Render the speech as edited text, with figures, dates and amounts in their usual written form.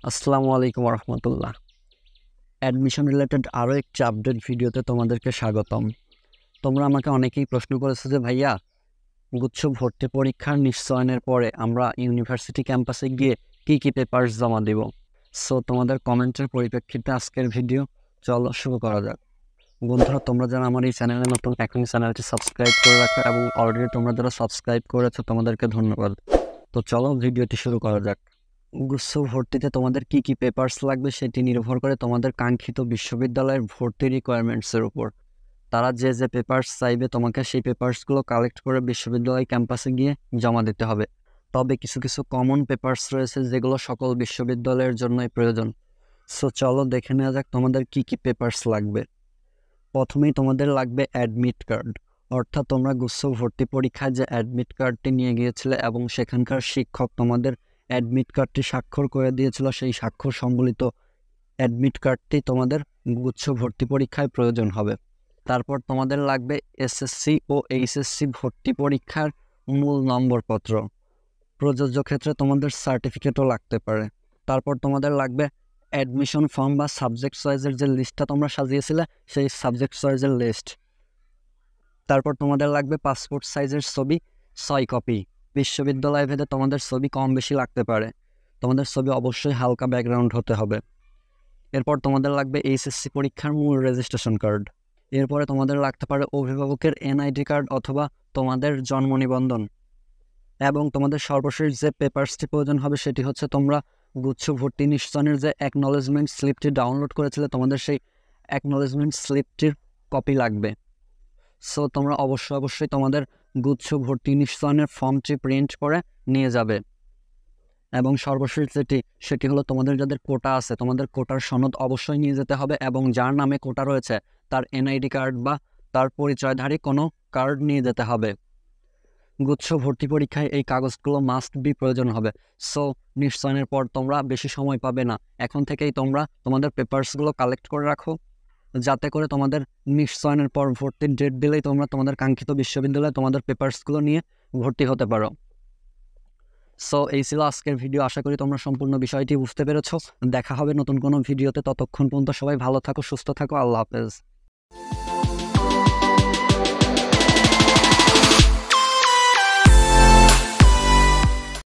আসসালামু আলাইকুম রহমতুল্লাহ। Admission related আরও একটি আপডেট ভিডিওতে তোমাদেরকে স্বাগতম। তোমরা আমাকে অনেকেই প্রশ্ন করেছো যে ভাইয়া, গুচ্ছ ভর্তি পরীক্ষার নিশ্চয়নের পরে আমরা ইউনিভার্সিটি ক্যাম্পাসে গিয়ে কী কী পেপারস জমা দেব। সো তোমাদের কমেন্টের পরিপ্রেক্ষিতে আজকের ভিডিও, চলো শুরু করা যাক। বন্ধুরা, তোমরা যারা আমার এই চ্যানেলে নতুন, এখন চ্যানেলটি সাবস্ক্রাইব করে রাখো এবং অলরেডি তোমরা যারা সাবস্ক্রাইব করেছো তোমাদেরকে ধন্যবাদ। তো চলো ভিডিওটি শুরু করা যাক। গুচ্ছ ভর্তিতে তোমাদের কি কি পেপারস লাগবে সেটি নির্ভর করে তোমাদের কাঙ্ক্ষিত বিশ্ববিদ্যালয়ের ভর্তি রিকোয়ারমেন্টসের উপর। তারা যে যে পেপারস চাইবে তোমাকে সেই পেপারসগুলো কালেক্ট করে বিশ্ববিদ্যালয় ক্যাম্পাসে গিয়ে জমা দিতে হবে। তবে কিছু কিছু কমন পেপারস রয়েছে যেগুলো সকল বিশ্ববিদ্যালয়ের জন্যই প্রয়োজন। সো চলো দেখে নেওয়া যাক তোমাদের কি কি পেপারস লাগবে। প্রথমেই তোমাদের লাগবে অ্যাডমিট কার্ড, অর্থাৎ তোমরা গুচ্ছ ভর্তি পরীক্ষায় যে অ্যাডমিট কার্ডটি নিয়ে গিয়েছিলে এবং সেখানকার শিক্ষক তোমাদের অ্যাডমিট কার্ডটি স্বাক্ষর করে দিয়েছিল, সেই স্বাক্ষর সম্বলিত অ্যাডমিট কার্ডটি তোমাদের গুচ্ছ ভর্তি পরীক্ষায় প্রয়োজন হবে। তারপর তোমাদের লাগবে এসএসসি ও এইচএসসি ভর্তি পরীক্ষার মূল নম্বরপত্র, প্রযোজ্য ক্ষেত্রে তোমাদের সার্টিফিকেটও লাগতে পারে। তারপর তোমাদের লাগবে অ্যাডমিশন ফর্ম বা সাবজেক্ট চয়েসের যে লিস্টটা তোমরা সাজিয়েছিলে সেই সাবজেক্ট চয়েসের লিস্ট। তারপর তোমাদের লাগবে পাসপোর্ট সাইজের ছবি 6 কপি। বিশ্ববিদ্যালয় ভেদে তোমাদের ছবি কম বেশি লাগতে পারে, তোমাদের ছবি অবশ্যই হালকা ব্যাকগ্রাউন্ড হতে হবে। এরপর তোমাদের লাগবে এইচএসসি পরীক্ষার মূল রেজিস্ট্রেশন কার্ড। এরপরে তোমাদের লাগতে পারে অভিভাবকের এনআইডি কার্ড অথবা তোমাদের জন্ম নিবন্ধন। এবং তোমাদের সর্বশেষ যে পেপারসটি প্রয়োজন হবে সেটি হচ্ছে তোমরা গুচ্ছ ভর্তি নিশ্চয়নের যে অ্যাকনলেজমেন্ট স্লিপটি ডাউনলোড করেছিলে, তোমাদের সেই অ্যাকনলেজমেন্ট স্লিপটির কপি লাগবে। সো তোমরা অবশ্যই তোমাদের গুচ্ছ ভর্তি নিশ্চয়নের ফর্মটি প্রিন্ট করে নিয়ে যাবে। এবং সর্বশেষ সেটি হলো তোমাদের যাদের কোটা আছে, তোমাদের কোটার সনদ অবশ্যই নিয়ে যেতে হবে এবং যার নামে কোটা রয়েছে তার এনআইডি কার্ড বা তার পরিচয়ধারী কোনো কার্ড নিয়ে যেতে হবে। গুচ্ছ ভর্তি পরীক্ষায় এই কাগজগুলো মাস্ট বি প্রয়োজন হবে। সো নিশ্চয়নের পর তোমরা বেশি সময় পাবে না, এখন থেকেই তোমরা তোমাদের পেপারসগুলো কালেক্ট করে রাখো, যাতে করে তোমাদের নিশ্চয়নের পর ভর্তির ডেট দিলেই তোমরা তোমাদের কাঙ্ক্ষিত বিশ্ববিদ্যালয়ে তোমাদের পেপারসগুলো নিয়ে ভর্তি হতে পারো। সো এই ছিল আজকের ভিডিও, আশা করি তোমরা সম্পূর্ণ বিষয়টি বুঝতে পেরেছো। দেখা হবে নতুন কোনো ভিডিওতে, ততক্ষণ পর্যন্ত সবাই ভালো থাকো, সুস্থ থাকো, আল্লাহ হাফেজ।